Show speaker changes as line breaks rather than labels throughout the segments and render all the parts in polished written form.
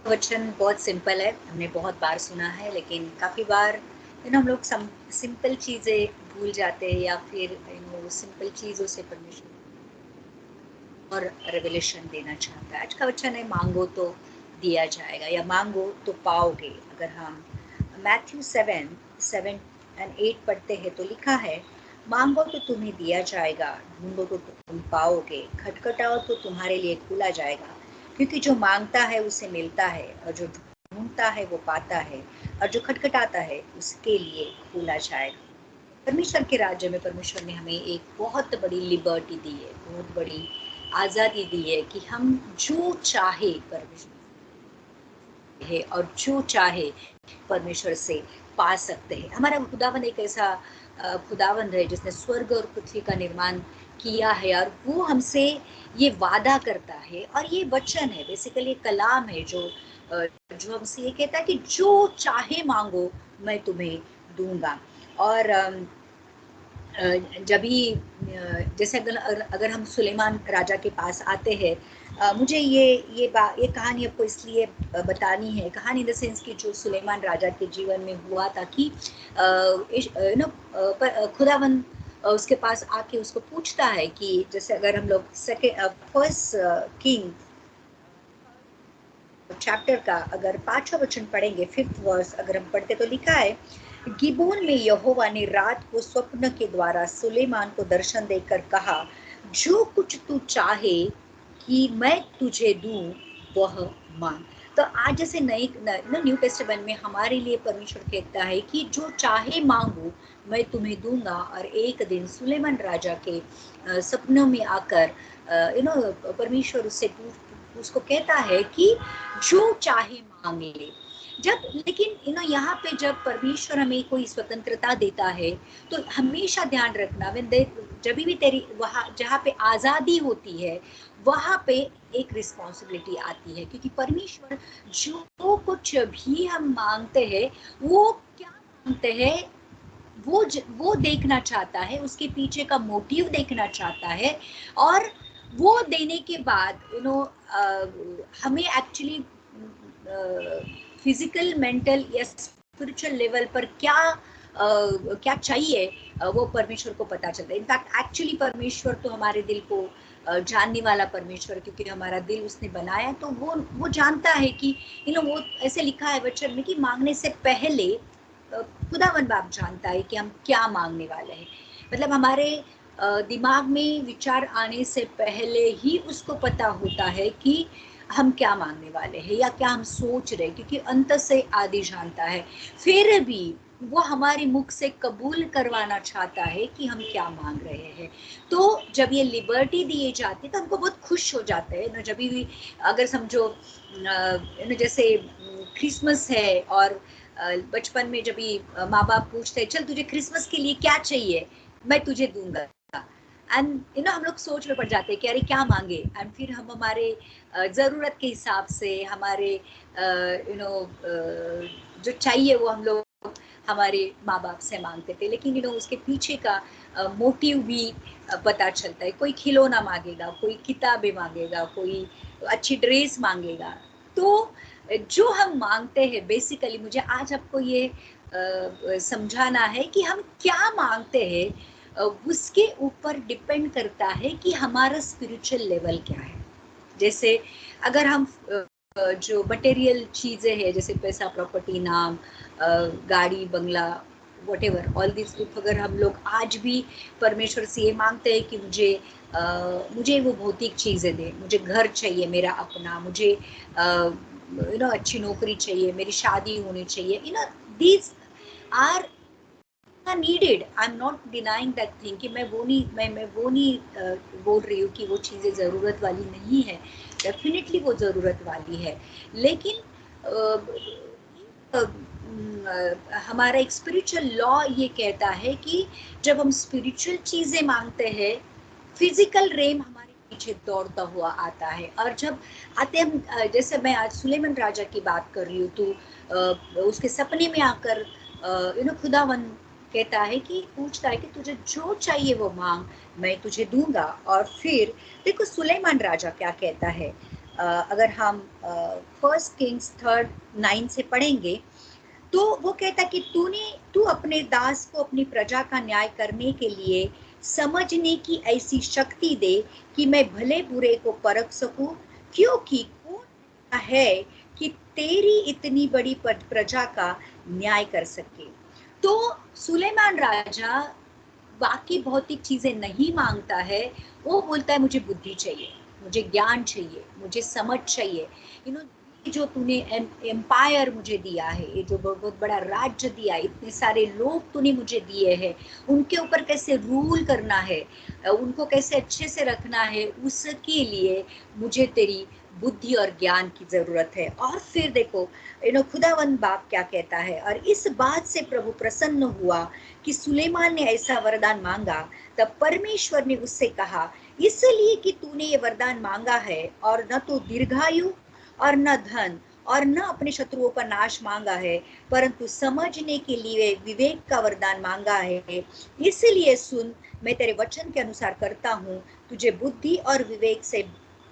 वचन बहुत सिंपल है, हमने बहुत बार सुना है, लेकिन काफ़ी बार हम लोग सिंपल चीज़ें भूल जाते हैं या फिर सिंपल चीज़ों से परमिशन और रेवलेशन देना चाहता है। आज का वचन है, मांगो तो दिया जाएगा या मांगो तो पाओगे। अगर हम मैथ्यू 7:7 और 8 पढ़ते हैं तो लिखा है, मांगो तो तुम्हें दिया जाएगा, ढूंढो तो तुम पाओगे, खटखटाओ तो तुम्हारे लिए खुला जाएगा। क्योंकि जो मांगता है उसे मिलता है, और जो ढूंढता है वो पाता है, और जो खटखटाता है उसके लिए खुला जाएगा। परमेश्वर के राज्य में परमेश्वर ने हमें एक बहुत बड़ी लिबर्टी दी है, बहुत बड़ी आज़ादी दी है कि हम जो चाहे परमेश्वर है और जो चाहे परमेश्वर से पा सकते हैं। हमारा खुदावंद एक ऐसा खुदावंद है जिसने स्वर्ग और पृथ्वी का निर्माण किया है, और वो हमसे ये वादा करता है, और ये वचन है, बेसिकली कलाम है जो हमसे ये कहता है कि जो चाहे मांगो मैं तुम्हें दूंगा। और जब भी जैसे अगर हम सुलेमान राजा के पास आते हैं, मुझे ये कहानी आपको इसलिए बतानी है, कहानी इन द सेंस कि जो सुलेमान राजा के जीवन में हुआ था कि खुदावन उसके पास आके उसको पूछता है कि जैसे अगर हम लोग फर्स्ट किंग चैप्टर का अगर 5वां वचन पढ़ेंगे, 5th वर्स अगर हम पढ़ते तो लिखा है, गिबोन में यहोवा ने रात को स्वप्न के द्वारा सुलेमान को दर्शन देकर कहा, जो कुछ तू चाहे कि मैं तुझे दूं वह मांग। तो आज जैसे न्यू टेस्टामेंट में हमारे लिए परमेश्वर कहता है कि जो चाहे मांगो मैं तुम्हें दूंगा। और एक दिन सुलेमान राजा के सपनों में आकर परमेश्वर उससे उसको कहता है कि जो चाहे मांग ले। जब लेकिन यहाँ पे जब परमेश्वर हमें कोई स्वतंत्रता देता है तो हमेशा ध्यान रखना, जब भी तेरी वहाँ जहाँ पे आज़ादी होती है वहाँ पे एक रिस्पॉन्सिबिलिटी आती है, क्योंकि परमेश्वर जो कुछ भी हम मांगते हैं वो क्या मांगते हैं वो देखना चाहता है, उसके पीछे का मोटिव देखना चाहता है। और वो देने के बाद हमें एक्चुअली फिजिकल, मेंटल या स्पिरिचुअल लेवल पर क्या चाहिए वो परमेश्वर को पता चलता है। इनफैक्ट एक्चुअली परमेश्वर तो हमारे दिल को जानने वाला परमेश्वर, क्योंकि हमारा दिल उसने बनाया, तो वो जानता है कि वो ऐसे लिखा है वचन में कि मांगने से पहले खुदावन बाप जानता है कि हम क्या मांगने वाले हैं। मतलब हमारे दिमाग में विचार आने से पहले ही उसको पता होता है कि हम क्या मांगने वाले हैं या क्या हम सोच रहे हैं, क्योंकि अंत से आदि जानता है। फिर भी वो हमारे मुख से कबूल करवाना चाहता है कि हम क्या मांग रहे हैं। तो जब ये लिबर्टी दिए जाती तो हमको बहुत खुश हो जाते हैं ना। जब भी अगर समझो जैसे क्रिसमस है, और बचपन में जब भी माँ बाप पूछते हैं, चल तुझे क्रिसमस के लिए क्या चाहिए, मैं तुझे दूंगा। एंड हम लोग सोच में पड़ जाते हैं कि अरे क्या मांगे, एंड फिर हम हमारे ज़रूरत के हिसाब से हमारे जो चाहिए वो हम लोग हमारे माँ बाप से मांगते थे। लेकिन उसके पीछे का मोटिव भी पता चलता है। कोई खिलौना मांगेगा, कोई किताबें मांगेगा, कोई अच्छी ड्रेस मांगेगा। तो जो हम मांगते हैं, बेसिकली मुझे आज आपको ये समझाना है कि हम क्या मांगते हैं उसके ऊपर डिपेंड करता है कि हमारा स्पिरिचुअल लेवल क्या है। जैसे अगर हम जो मटेरियल चीज़ें हैं, जैसे पैसा, प्रॉपर्टी, नाम, गाड़ी, बंगला, व्हाटएवर ऑल दिस, अगर हम लोग आज भी परमेश्वर से ये मांगते हैं कि मुझे वो भौतिक चीज़ें दे, मुझे घर चाहिए मेरा अपना, मुझे अच्छी नौकरी चाहिए, मेरी शादी होनी चाहिए, these are needed. I am not denying that thing कि मैं वो नहीं बोल रही हूँ कि वो चीज़ें ज़रूरत वाली नहीं है। डेफिनेटली वो ज़रूरत वाली है। लेकिन हमारा एक स्पिरिचुअल लॉ ये कहता है कि जब हम स्पिरिचुअल चीज़ें मांगते हैं, फिजिकल रेम हमारे पीछे दौड़ता हुआ आता है। और जब आते हम जैसे मैं आज सुलेमान राजा की बात कर रही हूँ, तो उसके सपने में आकर खुदावन कहता है कि पूछता है कि तुझे जो चाहिए वो मांग, मैं तुझे दूंगा। और फिर देखो सुलेमान राजा क्या कहता है, अगर हम फर्स्ट किंग्स 3:9 से पढ़ेंगे तो वो कहता कि तू अपने दास को अपनी प्रजा का न्याय करने के लिए समझने की ऐसी शक्ति दे कि मैं भले बुरे को परख सकूं, क्योंकि कौन ऐसा है कि तेरी इतनी बड़ी प्रजा का न्याय कर सके। तो सुलेमान राजा बाकी भौतिक चीजें नहीं मांगता है, वो बोलता है मुझे बुद्धि चाहिए, मुझे ज्ञान चाहिए, मुझे समझ चाहिए। जो तूने एम्पायर मुझे दिया है, ये जो बहुत बड़ा राज्य दिया है, इतने सारे लोग तूने मुझे दिए हैं, उनके ऊपर कैसे रूल करना है, उनको कैसे अच्छे से रखना है, उसके लिए मुझे तेरी बुद्धि और ज्ञान की जरूरत है। और फिर देखो खुदावंद बाप क्या कहता है, और इस बात से प्रभु प्रसन्न हुआ कि सुलेमान ने ऐसा वरदान मांगा। तब परमेश्वर ने उससे कहा, इसलिए कि तूने ये वरदान मांगा है और न तो दीर्घायु और न धन और न अपने शत्रुओं का नाश मांगा है, परंतु समझने के लिए विवेक का वरदान मांगा है। इसलिए सुन, मैं तेरे वचन के अनुसार करता हूँ, तुझे बुद्धि और विवेक से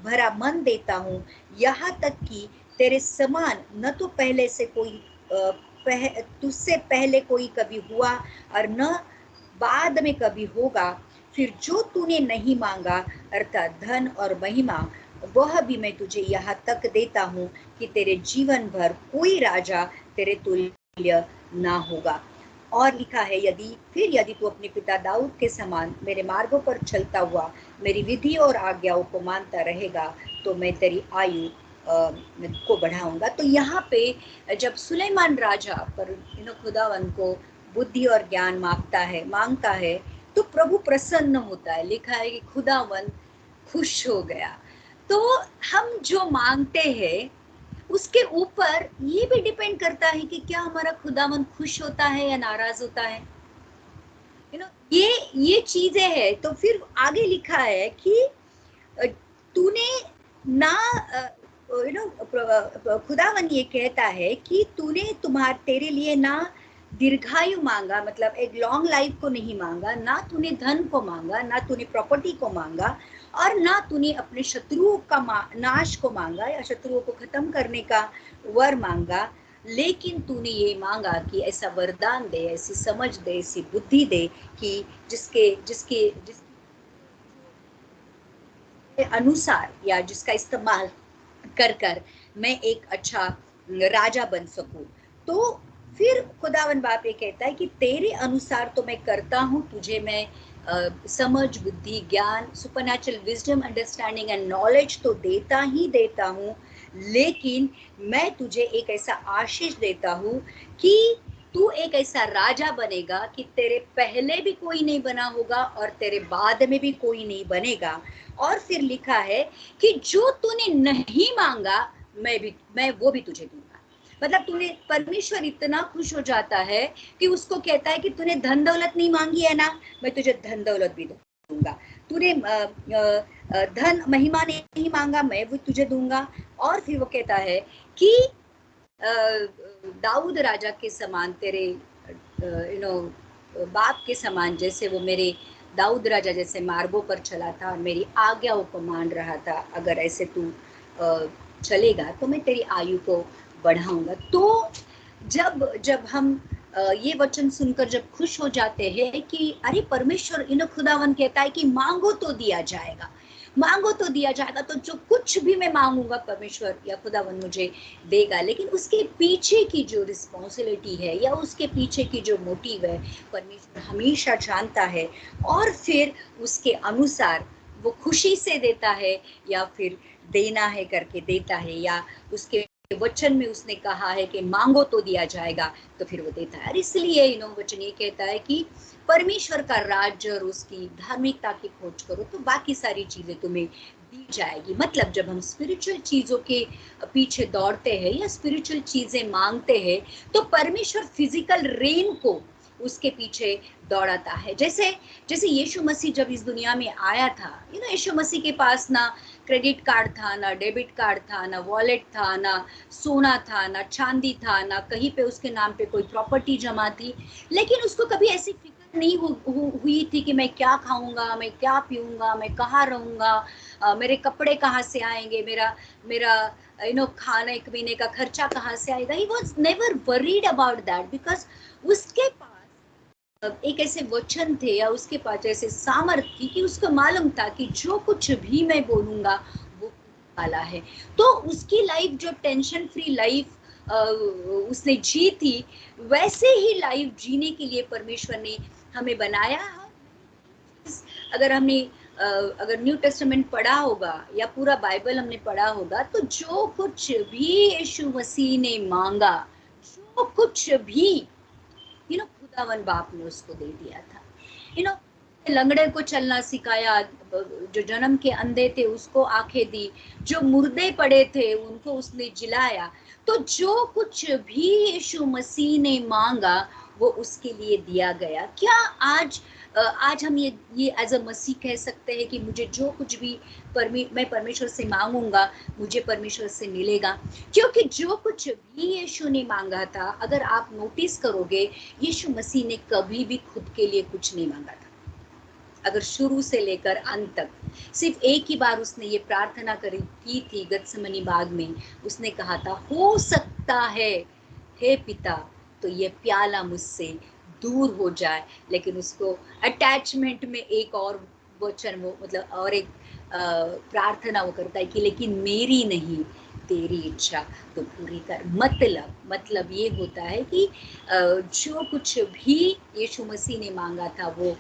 भरा मन देता हूँ, यहाँ तक कि तेरे समान न तो पहले से कोई तुझसे पहले कोई कभी हुआ और न बाद में कभी होगा। फिर जो तूने नहीं मांगा अर्थात धन और महिमा, वह भी मैं तुझे यहाँ तक देता हूँ कि तेरे जीवन भर कोई राजा तेरे तुल्य ना होगा। और लिखा है, यदि तू अपने पिता दाऊद के समान मेरे मार्गों पर चलता हुआ मेरी विधि और आज्ञाओं को मानता रहेगा, तो मैं तेरी आयु को बढ़ाऊंगा। तो यहाँ पे जब सुलेमान राजा पर खुदावन को बुद्धि और ज्ञान मांगता है तो प्रभु प्रसन्न होता है। लिखा है कि खुदावन खुश हो गया। तो हम जो मांगते हैं उसके ऊपर ये भी डिपेंड करता है कि क्या हमारा खुदावन खुश होता है या नाराज होता है। ये चीजें हैं। तो फिर आगे लिखा है कि तूने ना खुदावन ये कहता है कि तूने तेरे लिए ना दीर्घायु मांगा, मतलब एक लॉन्ग लाइफ को नहीं मांगा, ना तूने धन को मांगा, ना तूने प्रॉपर्टी को मांगा, और ना तूने अपने शत्रुओं का नाश को मांगा या शत्रुओं को खत्म करने का वर मांगा, लेकिन तूने ये मांगा कि ऐसा वरदान दे, ऐसी समझ दे, ऐसी बुद्धि दे कि जिसके अनुसार या जिसका इस्तेमाल कर मैं एक अच्छा राजा बन सकूं। तो फिर खुदावन बाप ये कहता है कि तेरे अनुसार तो मैं करता हूँ, तुझे मैं समझ, बुद्धि, ज्ञान, supernatural wisdom, understanding and knowledge तो देता ही देता हूँ, लेकिन मैं तुझे एक ऐसा आशीष देता हूँ कि तू एक ऐसा राजा बनेगा कि तेरे पहले भी कोई नहीं बना होगा और तेरे बाद में भी कोई नहीं बनेगा। और फिर लिखा है कि जो तूने नहीं मांगा मैं वो भी तुझे दूंगा। मतलब तूने, परमेश्वर इतना खुश हो जाता है कि उसको कहता है कि तूने धन दौलत नहीं मांगी है ना, मैं तुझे धन दौलत भी दूंगा। तूने धन महिमा नहीं मांगा, मैं वो तुझे दूंगा। और फिर वो कहता है कि दाऊद राजा के समान तेरे बाप के समान, जैसे वो मेरे दाऊद राजा जैसे मार्गों पर चला था और मेरी आज्ञाओं को मान रहा था, अगर ऐसे तू चलेगा तो मैं तेरी आयु को बढ़ाऊंगा। तो जब हम ये वचन सुनकर जब खुश हो जाते हैं कि अरे परमेश्वर खुदावन कहता है कि मांगो तो दिया जाएगा, मांगो तो दिया जाएगा, तो जो कुछ भी मैं मांगूंगा परमेश्वर या खुदावन मुझे देगा। लेकिन उसके पीछे की जो रिस्पॉन्सिबिलिटी है या उसके पीछे की जो मोटिव है, परमेश्वर हमेशा जानता है, और फिर उसके अनुसार वो खुशी से देता है या फिर देना है करके देता है, या उसके वचन में उसने कहा है कि मांगो तो दिया जाएगा, तो फिर वो देता है। और इसलिए वचन ये कहता है कि परमेश्वर का राज्य और उसकी धार्मिकता की खोज करो तो बाकी सारी चीजें तुम्हें दी जाएगी। मतलब जब हम स्पिरिचुअल चीजों के पीछे दौड़ते हैं या स्पिरिचुअल चीजें मांगते हैं तो परमेश्वर फिजिकल रेन को उसके पीछे दौड़ाता है। जैसे यीशु मसीह जब इस दुनिया में आया था, यीशु मसीह के पास ना क्रेडिट कार्ड था, ना डेबिट कार्ड था, ना वॉलेट था, ना सोना था, ना चांदी था, ना कहीं पे उसके नाम पे कोई प्रॉपर्टी जमा थी, लेकिन उसको कभी ऐसी फिक्र नहीं हुई थी कि मैं क्या खाऊंगा, मैं क्या पीऊंगा, मैं कहाँ रहूंगा, मेरे कपड़े कहाँ से आएंगे, मेरा मेरा खाने पीने का खर्चा कहाँ से आएगा। He was never worried about that, because उसके पास एक ऐसे वचन थे या उसके पास ऐसे सामर्थ्य थी कि उसको मालूम था कि जो कुछ भी मैं बोलूंगा वो वाला है। तो उसकी लाइफ जो टेंशन फ्री लाइफ उसने जी थी, वैसे ही लाइफ जीने के लिए परमेश्वर ने हमें बनाया है। अगर हमने अगर न्यू टेस्टामेंट पढ़ा होगा या पूरा बाइबल हमने पढ़ा होगा, तो जो कुछ भी यीशु मसीह ने मांगा, जो कुछ भी खुदावन बाप ने उसको दे दिया था। लंगड़े को चलना सिखाया, जो जन्म के अंधे थे उसको आंखें दी, जो मुर्दे पड़े थे उनको उसने जिलाया। तो जो कुछ भी यीशु मसीह ने मांगा वो उसके लिए दिया गया। क्या आज हम ये एज अ मसीह कह सकते हैं कि मुझे जो कुछ भी मैं परमेश्वर से मांगूंगा मुझे परमेश्वर से मिलेगा? क्योंकि जो कुछ भी यीशु ने मांगा था, अगर आप नोटिस करोगे, यीशु मसीह ने कभी भी खुद के लिए कुछ नहीं मांगा था। अगर शुरू से लेकर अंत तक सिर्फ एक ही बार उसने ये प्रार्थना की थी गत्समनी बाग में। उसने कहा था, हो सकता है हे पिता तो ये प्याला मुझसे दूर हो जाए, लेकिन उसको अटैचमेंट में एक और वचन वो मतलब और एक प्रार्थना वो करता है कि लेकिन मेरी नहीं तेरी इच्छा तो पूरी कर। मतलब ये होता है कि जो कुछ भी यीशु मसीह ने मांगा था वो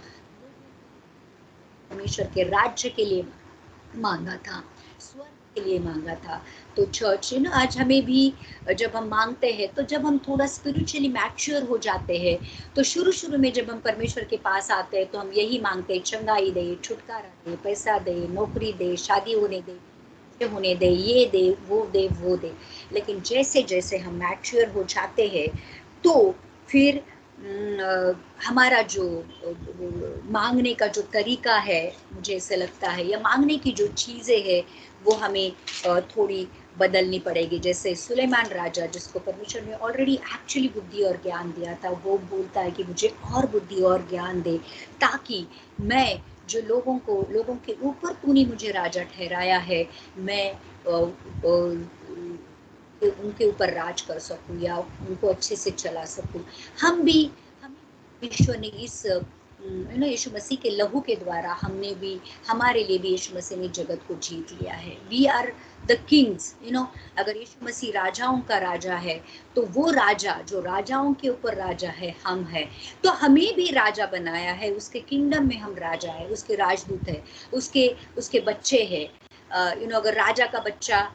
परमेश्वर के राज्य के लिए मांगा था, स्वर्ग के लिए मांगा था। तो चर्च आज हमें भी जब हम मांगते हैं, तो जब हम थोड़ा स्पिरिचुअली मैच्योर हो जाते हैं, तो शुरू में जब हम परमेश्वर के पास आते हैं तो हम यही मांगते हैं, चंगाई दे, छुटकारा दे, पैसा दे, नौकरी दे, शादी होने दे, ये दे, वो दे। लेकिन जैसे जैसे हम मैच्योर हो जाते हैं तो फिर हमारा जो मांगने का जो तरीका है, मुझे ऐसा लगता है, या मांगने की जो चीज़ें हैं वो हमें थोड़ी बदलनी पड़ेगी। जैसे सुलेमान राजा, जिसको परमेश्वर ने ऑलरेडी एक्चुअली बुद्धि और ज्ञान दिया था, वो बोलता है कि मुझे और बुद्धि और ज्ञान दे, ताकि मैं जो लोगों के ऊपर तूने मुझे राजा ठहराया है, मैं उनके ऊपर राज कर सकूं या उनको अच्छे से चला सकूं। हम ईश्वर ने इस यीशु मसीह के लहू के द्वारा हमारे लिए भी यीशु मसीह ने जगत को जीत लिया है। We are the kings. अगर यीशु मसीह राजाओं का राजा है, तो वो राजा जो राजाओं के ऊपर राजा है हम है। तो हमें भी राजा बनाया है, उसके किंगडम में हम राजा है, उसके राजदूत है, उसके बच्चे है। अगर राजा का बच्चा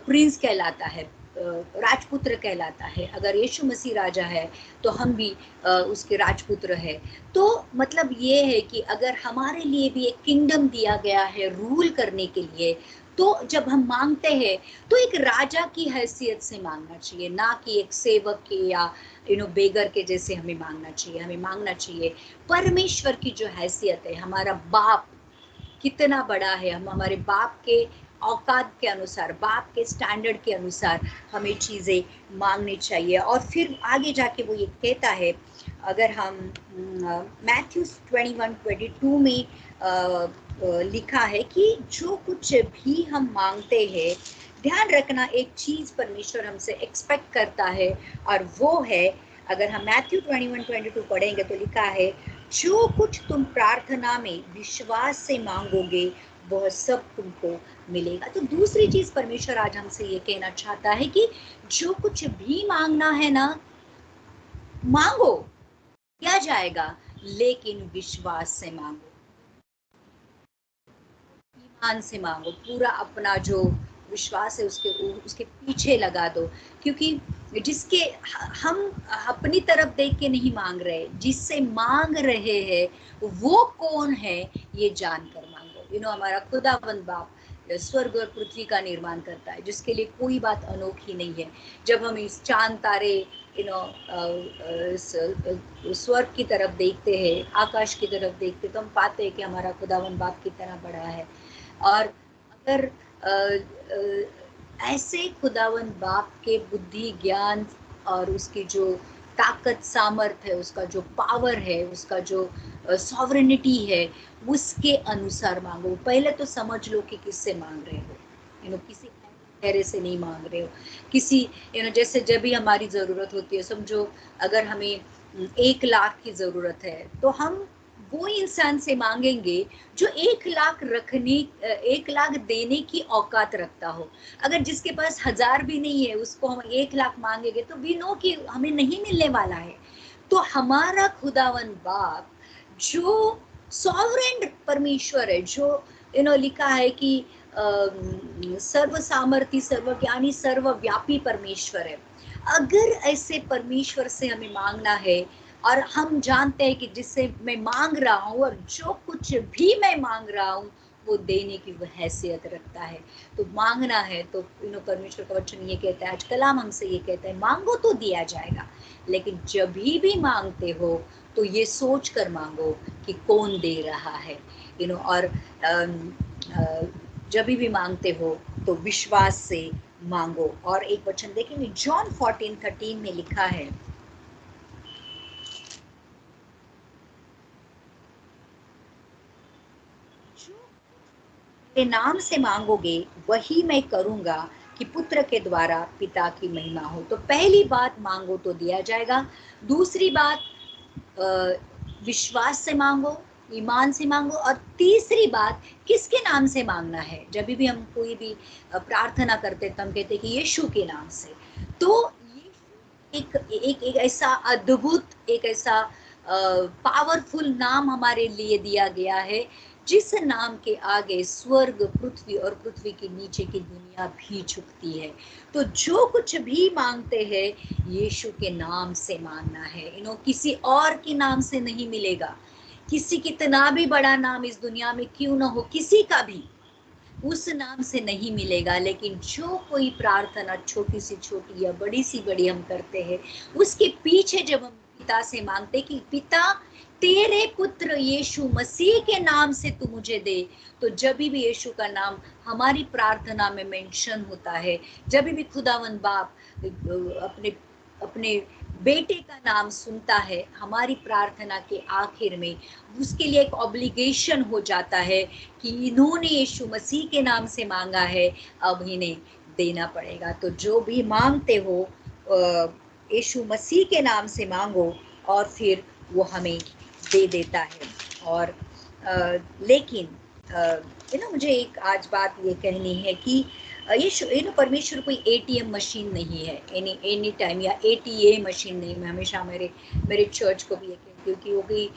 प्रिंस कहलाता है, राजपुत्र कहलाता है, अगर यीशु मसीह राजा है तो हम भी उसके राजपुत्र है। तो मतलब ये है कि अगर हमारे लिए भी एक किंगडम दिया गया है रूल करने के लिए, तो जब हम मांगते हैं तो एक राजा की हैसियत से मांगना चाहिए, ना कि एक सेवक के या बेगर के जैसे हमें मांगना चाहिए। हमें मांगना चाहिए परमेश्वर की जो हैसियत है, हमारा बाप कितना बड़ा है, हम हमारे बाप के औकात के अनुसार, बाप के स्टैंडर्ड के अनुसार हमें चीज़ें मांगनी चाहिए। और फिर आगे जाके वो ये कहता है, अगर हम मैथ्यू 21:22 में लिखा है कि जो कुछ भी हम मांगते हैं, ध्यान रखना एक चीज़ परमेश्वर हमसे एक्सपेक्ट करता है, और वो है, अगर हम मैथ्यू 21:22 पढ़ेंगे तो लिखा है, जो कुछ तुम प्रार्थना में विश्वास से मांगोगे वह सब तुमको मिलेगा। तो दूसरी चीज परमेश्वर आज हमसे ये कहना चाहता है कि जो कुछ भी मांगना है ना, मांगो, किया जाएगा, लेकिन विश्वास से मांगो, ईमान से मांगो, पूरा अपना जो विश्वास है उसके पीछे लगा दो। क्योंकि जिसके हम अपनी तरफ देख के नहीं मांग रहे, जिससे मांग रहे हैं वो कौन है ये जानकर मांगो। हमारा खुदावंद बाप स्वर्ग और पृथ्वी का निर्माण करता है, जिसके लिए कोई बात अनोखी नहीं है। जब हम इस चांद तारे स्वर्ग की तरफ देखते हैं, आकाश की तरफ देखते हैं, तो हम पाते हैं कि हमारा खुदावंद बाप कितना बड़ा है। और अगर ऐसे खुदावंद बाप के बुद्धि, ज्ञान और उसकी जो ताकत सामर्थ है, उसका जो पावर है, उसका जो सॉवरेनिटी है, उसके अनुसार मांगो। पहले तो समझ लो कि किससे मांग रहे हो, किसी चेहरे से नहीं मांग रहे हो, किसी जैसे जब भी हमारी जरूरत होती है, समझो अगर हमें 1 लाख की जरूरत है तो हम वो इंसान से मांगेंगे जो 1 लाख रखने 1 लाख देने की औकात रखता हो। अगर जिसके पास 1000 भी नहीं है उसको हम 1 लाख मांगेंगे तो वी नो कि हमें नहीं मिलने वाला है। तो हमारा खुदावन बाप जो सॉवरेन परमेश्वर है, जो लिखा है कि सर्व सामर्थी, सर्वज्ञानी, सर्वव्यापी परमेश्वर है। अगर ऐसे परमेश्वर से हमें मांगना है और हम जानते हैं कि जिससे मैं मांग रहा हूँ और जो कुछ भी मैं मांग रहा हूँ वो देने की वो हैसियत रखता है, तो मांगना है तो परमेश्वर का वचन ये कहता है, आज कलाम हमसे ये कहता है, मांगो तो दिया जाएगा, लेकिन जब भी मांगते हो तो ये सोच कर मांगो कि कौन दे रहा है, और जब भी मांगते हो तो विश्वास से मांगो। और एक वचन देखेंगे, जॉन 14:13 में लिखा है, मेरे नाम से मांगोगे वही मैं करूंगा कि पुत्र के द्वारा पिता की महिमा हो। तो पहली बात, मांगो तो दिया जाएगा। दूसरी बात, विश्वास से मांगो, ईमान से मांगो। और तीसरी बात, किसके नाम से मांगना है। जब भी हम कोई भी प्रार्थना करते तो हम कहते कि यीशु के नाम से। तो एक एक एक ऐसा अद्भुत, एक ऐसा पावरफुल नाम हमारे लिए दिया गया है, जिस नाम के आगे स्वर्ग, पृथ्वी और पृथ्वी के नीचे की दुनिया भी झुकती है। तो जो कुछ भी मांगते हैं यीशु के नाम से मांगना है, किसी और के नाम से नहीं मिलेगा। किसी कितना भी बड़ा नाम इस दुनिया में क्यों ना हो, किसी का भी उस नाम से नहीं मिलेगा। लेकिन जो कोई प्रार्थना छोटी सी छोटी या बड़ी सी बड़ी हम करते हैं, उसके पीछे जब हम पिता से मांगते कि पिता तेरे पुत्र यीशु मसीह के नाम से तू मुझे दे, तो जब भी यीशु का नाम हमारी प्रार्थना में मेंशन होता है, जब भी खुदावन बाप अपने अपने बेटे का नाम सुनता है, हमारी प्रार्थना के आखिर में उसके लिए एक ऑब्लिगेशन हो जाता है कि इन्होंने यीशु मसीह के नाम से मांगा है, अब इन्हें देना पड़ेगा। तो जो भी मांगते हो यीशु मसीह के नाम से मांगो और फिर वो हमें दे देता है। और लेकिन मुझे एक आज बात ये कहनी है कि ये परमेश्वर कोई एटीएम मशीन नहीं है, एनी टाइम, या एटीए मशीन नहीं। मैं हमेशा मेरे चर्च को भी ये कहती हूँ कि वो कोई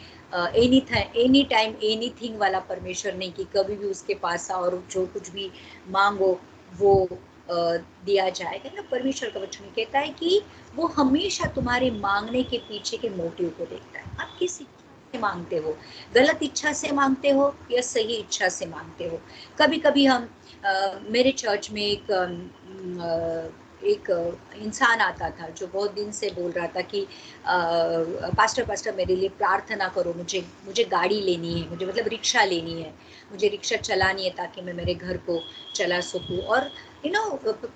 एनी टाइम एनीथिंग वाला परमेश्वर नहीं, कि कभी भी उसके पास आओ और जो कुछ भी मांगो वो दिया जाएगा ना। परमेश्वर का वचन कहता है कि वो हमेशा तुम्हारे मांगने के पीछे के मोटिव को देखता है। आप किस इच्छा से मांगते हो, गलत इच्छा से मांगते हो या सही इच्छा से मांगते हो। कभी कभी हम मेरे चर्च में एक इंसान आता था जो बहुत दिन से बोल रहा था कि पास्टर मेरे लिए प्रार्थना करो, मुझे गाड़ी लेनी है, मुझे मतलब रिक्शा लेनी है, मुझे रिक्शा चलानी है ताकि मैं मेरे घर को चला सकूं। और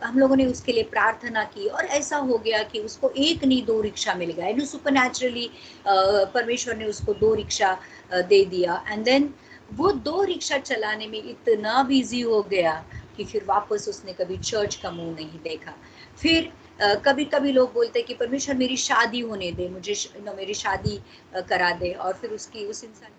हम लोगों ने उसके लिए प्रार्थना की और ऐसा हो गया कि उसको एक नहीं 2 रिक्शा मिल गया। सुपरनैचुरली परमेश्वर ने उसको 2 रिक्शा दे दिया। एंड देन वो 2 रिक्शा चलाने में इतना बिजी हो गया कि फिर वापस उसने कभी चर्च का मुंह नहीं देखा। फिर कभी कभी लोग बोलते हैं कि परमेश्वर मेरी शादी होने दे, मुझे मेरी शादी करा दे, और फिर उस इंसान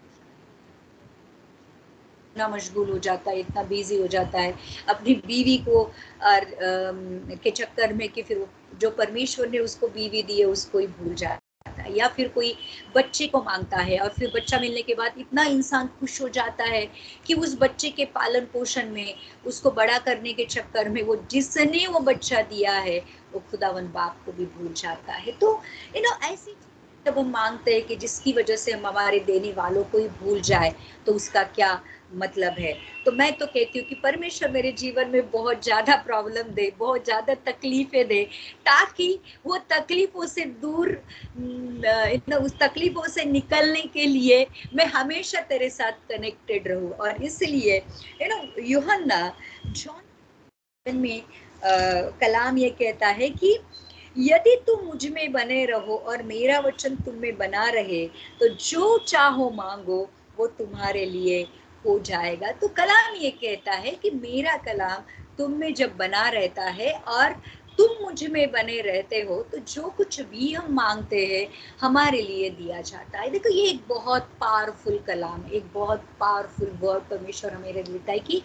इतना मशगूल हो जाता है, इतना बिजी हो जाता है अपनी बीवी को के चक्कर में कि फिर जो परमेश्वर ने उसको बीवी दी है उसको ही भूल जाता है। या फिर कोई बच्चे को मांगता है और फिर बच्चा मिलने के बाद इतना इंसान खुश हो जाता है कि उस बच्चे के पालन पोषण में, उसको बड़ा करने के चक्कर में वो जिसने वो बच्चा दिया है वो खुदावन बाप को भी भूल जाता है। तो ऐसी जब हम मांगते हैं कि जिसकी वजह से हम हमारे देने वालों को ही भूल जाए, तो उसका क्या मतलब है। तो मैं तो कहती हूँ कि परमेश्वर मेरे जीवन में बहुत ज्यादा प्रॉब्लम दे, बहुत ज्यादा तकलीफें दे, ताकि वो तकलीफों से दूर, उस तकलीफों से निकलने के लिए मैं हमेशा तेरे साथ कनेक्टेड रहूं। और इसलिए यूहन्ना जॉन में कलाम ये कहता है कि यदि तुम मुझ में बने रहो और मेरा वचन तुम में बना रहे, तो जो चाहो मांगो वो तुम्हारे लिए हो जाएगा। तो कलाम ये कहता है कि मेरा कलाम तुम में जब बना रहता है और तुम मुझ में बने रहते हो, तो जो कुछ भी हम मांगते हैं हमारे लिए दिया जाता है। देखो, ये एक बहुत पावरफुल कलाम है, एक बहुत पावरफुल वर्ड परमेश्वर हमें देता है कि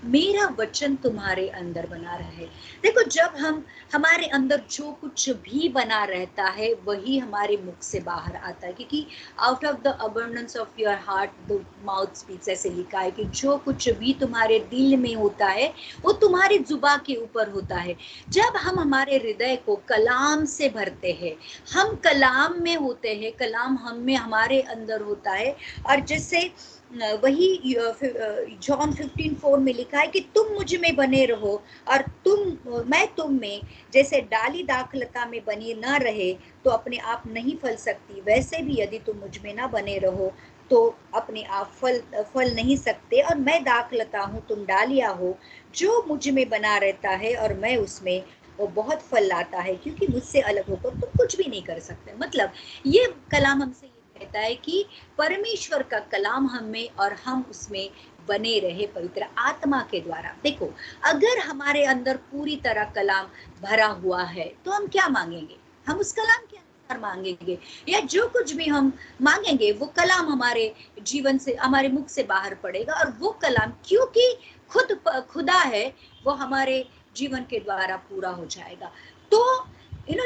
मेरा वचन तुम्हारे अंदर बना रहे। देखो, जब हम हमारे अंदर जो कुछ भी बना रहता है वही हमारे मुख से बाहर आता है, क्योंकि out of the abundance of your heart the mouth speaks, ऐसे लिखा है कि जो कुछ भी तुम्हारे दिल में होता है वो तुम्हारी जुबान के ऊपर होता है। जब हम हमारे हृदय को कलाम से भरते हैं, हम कलाम में होते हैं, कलाम हम में हमारे अंदर होता है, और जैसे वही जॉन 15:4 में लिखा है कि तुम मुझ में बने रहो और मैं तुम में, जैसे डाली दाखलता में बनी न रहे तो अपने आप नहीं फल सकती, वैसे भी यदि तुम मुझ में ना बने रहो तो अपने आप फल नहीं सकते। और मैं दाखलता हूँ, तुम डालियाँ हो, जो मुझ में बना रहता है और मैं उसमें, वो बहुत फल लाता है, क्योंकि मुझसे अलग होकर तुम कुछ भी नहीं कर सकते। मतलब ये कलाम हमसे ये कहता है कि परमेश्वर का कलाम हम में और हम उसमें बने रहे पवित्र आत्मा के द्वारा। देखो, अगर हमारे अंदर पूरी तरह कलाम भरा हुआ है तो हम क्या मांगेंगे? हम उस कलाम के अनुसार मांगेंगे, या जो कुछ भी हम मांगेंगे वो कलाम हमारे जीवन से, हमारे मुख से बाहर पड़ेगा। और वो कलाम क्योंकि खुदा है, वो हमारे जीवन के द्वारा पूरा हो जाएगा। तो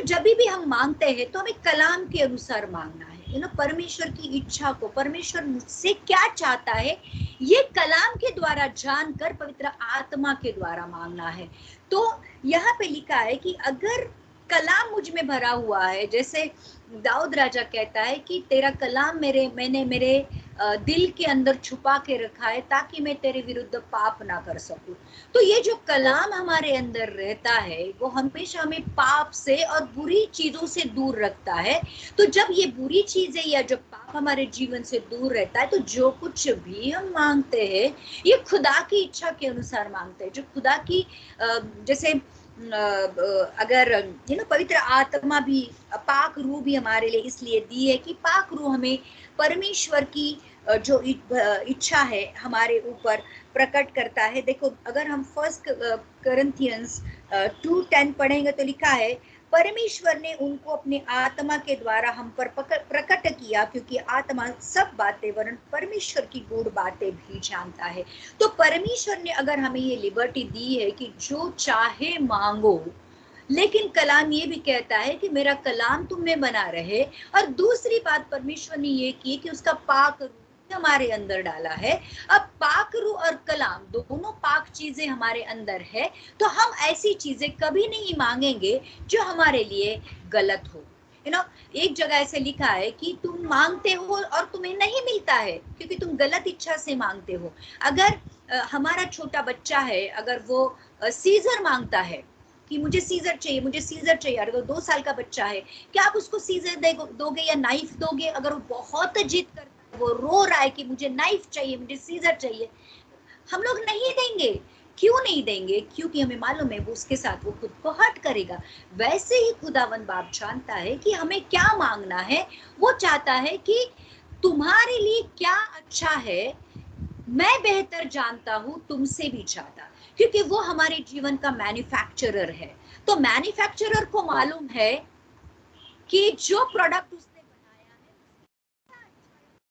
जब भी हम मांगते हैं तो हमें कलाम के अनुसार मांगना है। परमेश्वर की इच्छा को, परमेश्वर मुझसे क्या चाहता है, ये कलाम के द्वारा जानकर पवित्र आत्मा के द्वारा मांगना है। तो यहाँ पे लिखा है कि अगर कलाम मुझ में भरा हुआ है, जैसे दाऊद राजा कहता है कि तेरा कलाम मैंने मेरे दिल के अंदर छुपा के रखा है ताकि मैं तेरे विरुद्ध पाप ना कर सकूं। तो ये जो कलाम हमारे अंदर रहता है वो हमेशा हमें पाप से और बुरी चीजों से दूर रखता है। तो जब ये बुरी चीजें या जो पाप हमारे जीवन से दूर रहता है, तो जो कुछ भी हम मांगते हैं ये खुदा की इच्छा के अनुसार मांगते हैं। जो खुदा की जैसे अगर पवित्र आत्मा भी, पाक रूह भी हमारे लिए इसलिए दी है कि पाक रूह हमें परमेश्वर की जो इच्छा है हमारे ऊपर प्रकट करता है। देखो, अगर हम फर्स्ट करंथियंस 2:10 पढ़ेंगे तो लिखा है, परमेश्वर ने उनको अपने आत्मा के द्वारा हम पर प्रकट किया, क्योंकि आत्मा सब बातें वरन परमेश्वर की गूढ़ बातें भी जानता है। तो परमेश्वर ने अगर हमें ये लिबर्टी दी है कि जो चाहे मांगो, लेकिन कलाम ये भी कहता है कि मेरा कलाम तुम में बना रहे। और दूसरी बात परमेश्वर ने ये की कि उसका पाक रूह हमारे अंदर डाला है। अब पाक रूह और कलाम दोनों पाक चीजें हमारे अंदर है, तो हम ऐसी चीजें कभी नहीं मांगेंगे जो हमारे लिए गलत हो। एक जगह ऐसे लिखा है कि तुम मांगते हो और तुम्हें नहीं मिलता है क्योंकि तुम गलत इच्छा से मांगते हो। अगर हमारा छोटा बच्चा है, अगर वो सीजर मांगता है कि मुझे सीजर चाहिए, मुझे सीजर चाहिए, अगर 2 साल का बच्चा है, क्या आप उसको सीजर दोगे या नाइफ दोगे? अगर वो बहुत जिद करता है, वो रो रहा है कि मुझे नाइफ चाहिए, मुझे सीजर चाहिए, हम लोग नहीं देंगे। क्यों नहीं देंगे? क्योंकि हमें मालूम है वो उसके साथ वो खुद को हर्ट करेगा। वैसे ही खुदावन बाप जानता है कि हमें क्या मांगना है। वो चाहता है कि तुम्हारे लिए क्या अच्छा है मैं बेहतर जानता हूं तुमसे भी ज्यादा, क्योंकि वो हमारे जीवन का मैन्युफैक्चरर है। तो मैन्युफैक्चरर को मालूम है कि जो प्रोडक्ट उसने बनाया है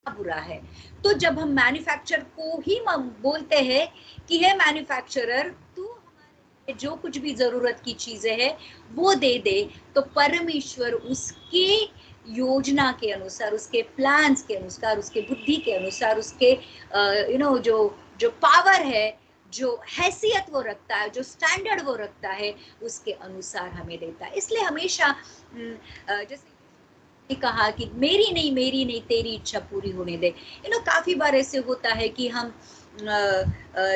क्या बुरा है। तो जब हम मैन्युफैक्चरर को ही बोलते हैं कि हे मैन्युफैक्चरर, तू हमारे लिए जो कुछ भी जरूरत की चीजें हैं वो दे दे, तो परमेश्वर उसके योजना के अनुसार, उसके प्लान्स के अनुसार, उसके बुद्धि के अनुसार, उसके जो पावर है, जो हैसियत वो रखता है, जो स्टैंडर्ड वो रखता है, उसके अनुसार हमें देता है। इसलिए हमेशा जैसे कहा कि मेरी नहीं तेरी इच्छा पूरी होने दे। काफी बार ऐसे होता है कि हम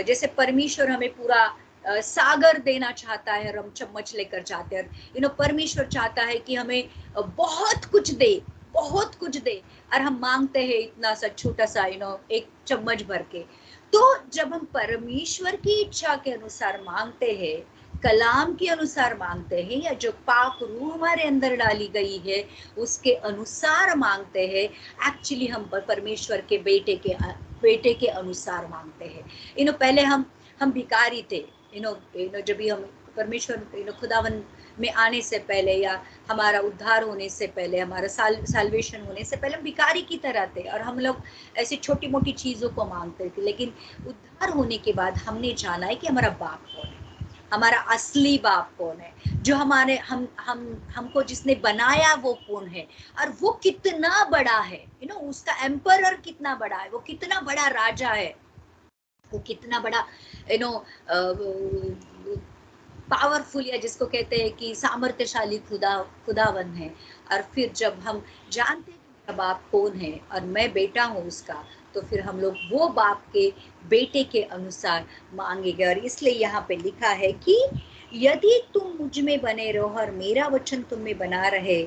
जैसे परमेश्वर हमें पूरा सागर देना चाहता है और हम चम्मच लेकर जाते हैं। परमेश्वर चाहता है कि हमें बहुत कुछ दे, बहुत कुछ दे, और हम मांगते हैं इतना सा छोटा सा एक चम्मच भर के। तो जब हम परमेश्वर की इच्छा के अनुसार मांगते हैं कलाम के अनुसार मांगते हैं या जो पाक रूह हमारे अंदर डाली गई है उसके अनुसार मांगते हैं, एक्चुअली हम परमेश्वर के बेटे के अनुसार मांगते हैं। पहले हम भिखारी थे। जब भी हम परमेश्वर खुदावन में आने से पहले या हमारा उद्धार होने से पहले, हमारा साल्वेशन होने से पहले हम भिखारी की तरह थे और हम लोग ऐसी छोटी मोटी चीज़ों को मांगते थे। लेकिन उद्धार होने के बाद हमने जाना है कि हमारा बाप कौन है, हमारा असली बाप कौन है, जो हमारे हमको जिसने बनाया वो कौन है और वो कितना बड़ा है। उसका एम्परर कितना बड़ा है, वो कितना बड़ा राजा है, वो कितना बड़ा पावरफुल या जिसको कहते हैं कि सामर्थ्यशाली खुदावन है। और फिर जब हम जानते हैं कि मेरा बाप कौन है और मैं बेटा हूँ उसका, तो फिर हम लोग वो बाप के बेटे के अनुसार मांगेंगे। और इसलिए यहाँ पे लिखा है कि यदि तुम मुझ में बने रहो और मेरा वचन तुम में बना रहे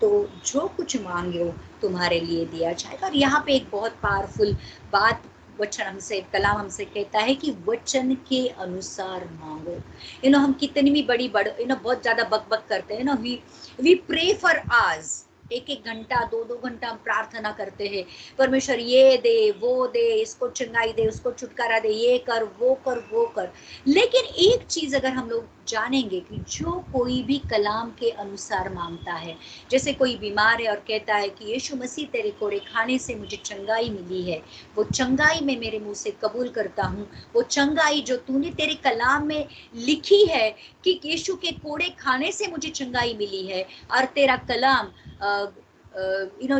तो जो कुछ मांगे तुम्हारे लिए दिया जाएगा। और यहाँ पे एक बहुत पावरफुल बात वचन हमसे, कलाम हमसे कहता है कि वचन के अनुसार मांगो। हम कितनी भी बहुत ज्यादा बक करते हैं ना, वी प्रे फॉर आवर्स, एक घंटा 2 घंटा हम प्रार्थना करते हैं, परमेश्वर ये दे वो दे, इसको चंगाई दे, उसको छुटकारा दे, ये कर वो कर। लेकिन एक चीज अगर हम लोग जानेंगे कि जो कोई भी कलाम के अनुसार मांगता है, जैसे कोई बीमार है और कहता है कि यीशु मसीह तेरे कोड़े खाने से मुझे चंगाई मिली है, वो चंगाई मैं मेरे मुंह से कबूल करता हूँ, वो चंगाई जो तूने तेरे कलाम में लिखी है कि यीशु के कोड़े खाने से मुझे चंगाई मिली है, और तेरा कलाम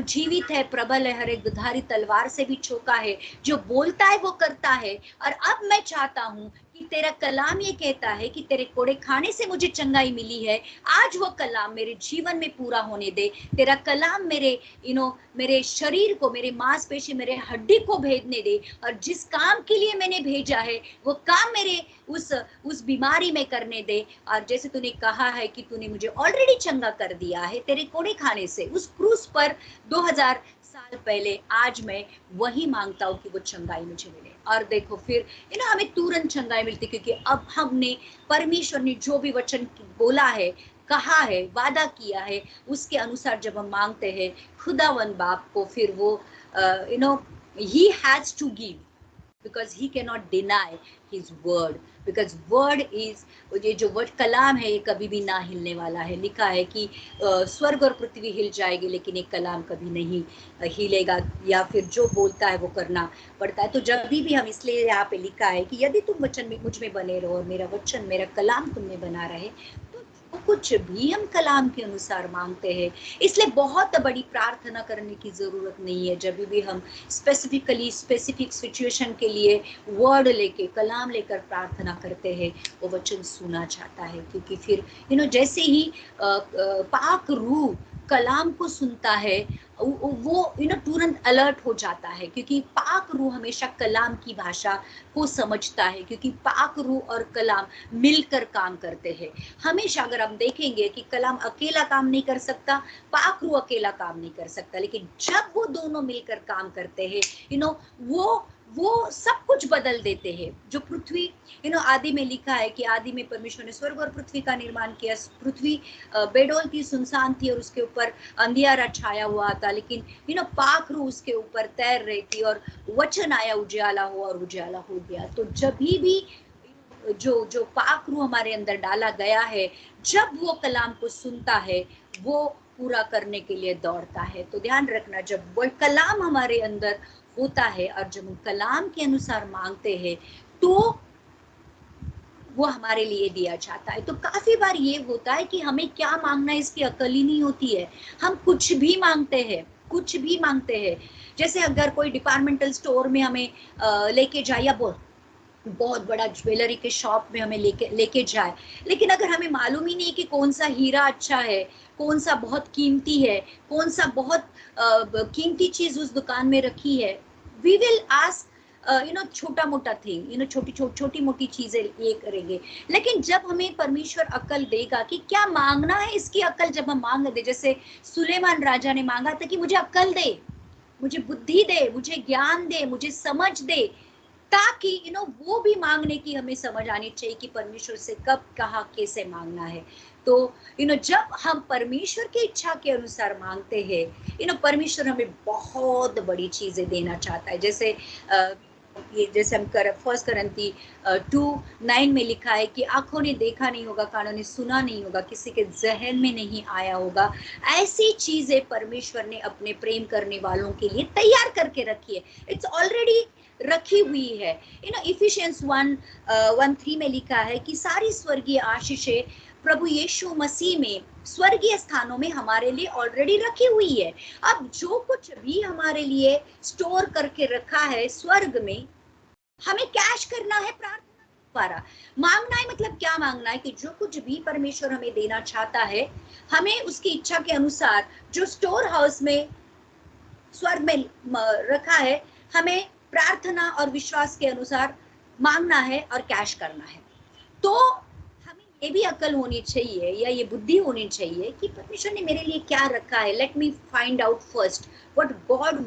जीवित है, प्रबल है, हर एक दुधारी तलवार से भी चौका है, जो बोलता है वो करता है। और अब मैं चाहता हूँ कि तेरा कलाम ये कहता है कि तेरे कोड़े खाने से मुझे चंगाई मिली है, आज वो कलाम मेरे जीवन में पूरा होने दे। तेरा कलाम मेरे शरीर को, मेरे मांसपेशी, मेरे हड्डी को भेदने दे, और जिस काम के लिए मैंने भेजा है वो काम मेरे उस बीमारी में करने दे। और जैसे तूने कहा है कि तूने मुझे ऑलरेडी चंगा कर दिया है तेरे कोड़े खाने से, उस क्रूस पर 2000 साल पहले, आज मैं वही मांगता हूँ कि वो चंगाई मुझे मिले। और देखो फिर हमें तुरंत चंगाई मिलती, क्योंकि अब हमने, परमेश्वर ने जो भी वचन बोला है, कहा है, वादा किया है, उसके अनुसार जब हम मांगते हैं खुदावन बाप को, फिर वो he has to give, because he cannot deny his word, because word is, ये जो वर्ड कलाम है ये कभी भी ना हिलने वाला है। लिखा है कि स्वर्ग और पृथ्वी हिल जाएगी लेकिन एक कलाम कभी नहीं हिलेगा, या फिर जो बोलता है वो करना पड़ता है। तो जब भी हम, इसलिए यहाँ पे लिखा है कि यदि तुम वचन में मुझ में बने रहो और मेरा वचन, मेरा कलाम तुम में बना रहे, तो जो कुछ भी हम कलाम के अनुसार मांगते हैं। इसलिए बहुत बड़ी प्रार्थना करने की जरूरत नहीं है। जब भी हम स्पेसिफिक सिचुएशन के लिए वर्ड लेके, कलाम लेकर प्रार्थना करते हैं, वो वचन सुना जाता है। क्योंकि फिर जैसे ही पाक रूह कलाम को सुनता है, वो तुरंत अलर्ट हो जाता है, क्योंकि पाक रूह हमेशा कलाम की भाषा को समझता है, क्योंकि पाक रूह और कलाम मिलकर काम करते हैं हमेशा। अगर हम देखेंगे कि कलाम अकेला काम नहीं कर सकता, पाक रूह अकेला काम नहीं कर सकता, लेकिन जब वो दोनों मिलकर काम करते हैं, वो सब कुछ बदल देते हैं। जो पृथ्वी, आदि में लिखा है कि आदि में परमेश्वर ने स्वर्ग और पृथ्वी का निर्माण किया। पृथ्वी बेडौल थी, सुनसान थी, और उसके ऊपर अंधियारा छाया हुआ था, लेकिन पाक रूह उसके ऊपर तैर रही थी, और वचन आया उजाला हो, और उजाला हो गया। तो जब भी जो पाक रूह हमारे अंदर डाला गया है, जब वो कलाम को सुनता है, वो पूरा करने के लिए दौड़ता है। तो ध्यान रखना, जब वो कलाम हमारे अंदर होता है और जब हम कलाम के अनुसार मांगते हैं, तो वो हमारे लिए दिया जाता है। तो काफी बार ये होता है कि हमें क्या मांगना है इसकी अकल ही नहीं होती है, हम कुछ भी मांगते हैं। जैसे अगर कोई डिपार्टमेंटल स्टोर में हमें लेके जाए, या बहुत बड़ा ज्वेलरी के शॉप में हमें लेके जाए, लेकिन अगर हमें मालूम ही नहीं कि कौन सा हीरा अच्छा है, कौन सा बहुत कीमती है, कौन सा बहुत कीमती चीज उस दुकान में रखी है, वी विल आस्क छोटा मोटा थिंग, छोटी मोटी चीजें ये करेंगे। लेकिन जब हमें परमेश्वर अकल देगा कि क्या मांगना है, इसकी अकल जब हम मांग दे, जैसे सुलेमान राजा ने मांगा था कि मुझे अकल दे, मुझे बुद्धि दे, मुझे ज्ञान दे, मुझे समझ दे, ताकि वो भी मांगने की हमें समझ आनी चाहिए कि परमेश्वर से कब, कहाँ, कैसे मांगना है। तो जब हम परमेश्वर की इच्छा के अनुसार मांगते हैं, परमेश्वर हमें बहुत बड़ी चीजें देना चाहता है। जैसे ये जैसे हम कर फर्स्ट करंती 2:9 में लिखा है कि आंखों ने देखा नहीं होगा, कानों ने सुना नहीं होगा, किसी के जहन में नहीं आया होगा, ऐसी चीजें परमेश्वर ने अपने प्रेम करने वालों के लिए तैयार करके रखी है। इट्स ऑलरेडी रखी हुई है। इफिशियंस 1:3 में लिखा है कि सारी स्वर्गीय आशीषें प्रभु यीशु मसीह में स्वर्गीय स्थानों में हमारे लिए ऑलरेडी रखी हुई है। अब जो कुछ भी हमारे लिए स्टोर करके रखा है स्वर्ग में, हमें कैश करना है प्रार्थना द्वारा। मांगना है मतलब क्या मांगना है कि जो कुछ भी परमेश्वर हमें देना चाहता है, हमें उसकी इच्छा के अनुसार जो स्टोर हाउस में स्वर्ग में रखा है, हमें प्रार्थना और विश्वास के अनुसार मांगना है और कैश करना है। तो हमें ये भी अकल होनी चाहिए या ये बुद्धि होनी चाहिए कि परमेश्वर ने मेरे लिए क्या रखा है। Let me find out first what God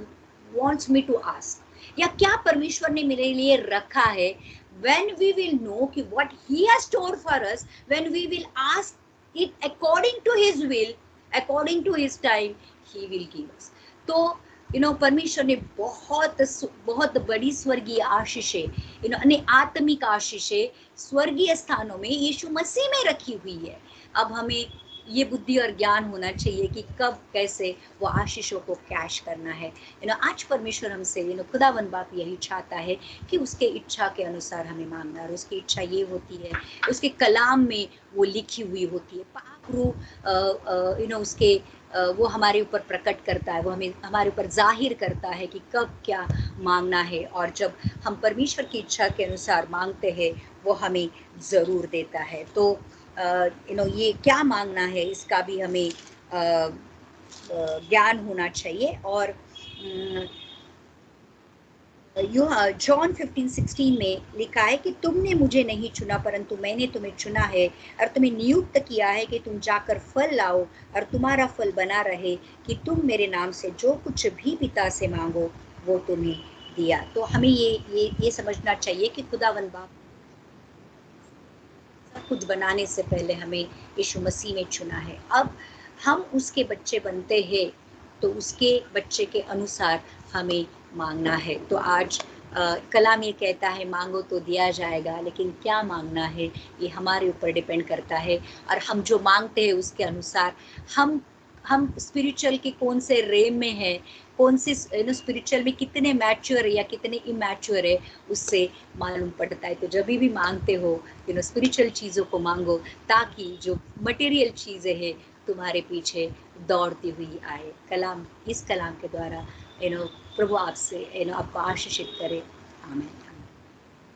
wants me to ask, या क्या परमेश्वर ने मेरे लिए रखा है। when we will know कि what he has stored for us, when we will ask it according to his will, according to his time, he will give us। तो परमेश्वर ने बहुत बहुत बड़ी स्वर्गीय आशीषें, आत्मिक आशीषें स्वर्गीय स्थानों में यीशु मसीह में रखी हुई है। अब हमें ये बुद्धि और ज्ञान होना चाहिए कि कब कैसे वो आशीषों को कैश करना है। आज परमेश्वर हमसे खुदावन बाप यही चाहता है कि उसके इच्छा के अनुसार हमें मांगना, और उसकी इच्छा ये होती है, उसके कलाम में वो लिखी हुई होती है। पाक रूह उसके वो हमारे ऊपर प्रकट करता है, वो हमें हमारे ऊपर जाहिर करता है कि कब क्या मांगना है। और जब हम परमेश्वर की इच्छा के अनुसार मांगते हैं, वो हमें ज़रूर देता है। तो ये क्या मांगना है इसका भी हमें ज्ञान होना चाहिए। और जॉन 15:16 में लिखा है कि तुमने मुझे नहीं चुना परंतु मैंने तुम्हें चुना है और तुम्हें नियुक्त किया है कि तुम जाकर फल लाओ और तुम्हारा फल बना रहे, कि तुम मेरे नाम से जो कुछ भी पिता से मांगो वो तुम्हें दिया। तो हमें ये समझना चाहिए कि खुदावंद बाप सब कुछ बनाने से पहले हमें यीशु मसीह ने चुना है। अब हम उसके बच्चे बनते हैं तो उसके बच्चे के अनुसार हमें मांगना है। तो आज कलाम ये कहता है मांगो तो दिया जाएगा, लेकिन क्या मांगना है ये हमारे ऊपर डिपेंड करता है। और हम जो मांगते हैं उसके अनुसार हम स्पिरिचुअल के कौन से रेम में है, कौन सी स्पिरिचुअल में कितने मैच्योर है या कितने इमैच्योर है, उससे मालूम पड़ता है। तो जब भी मांगते हो स्पिरिचुअल चीज़ों को मांगो, ताकि जो मटेरियल चीज़ें हैं तुम्हारे पीछे दौड़ती हुई आए। इस कलाम के द्वारा प्रभु आपसे आपको आशीषित करे। आमीन।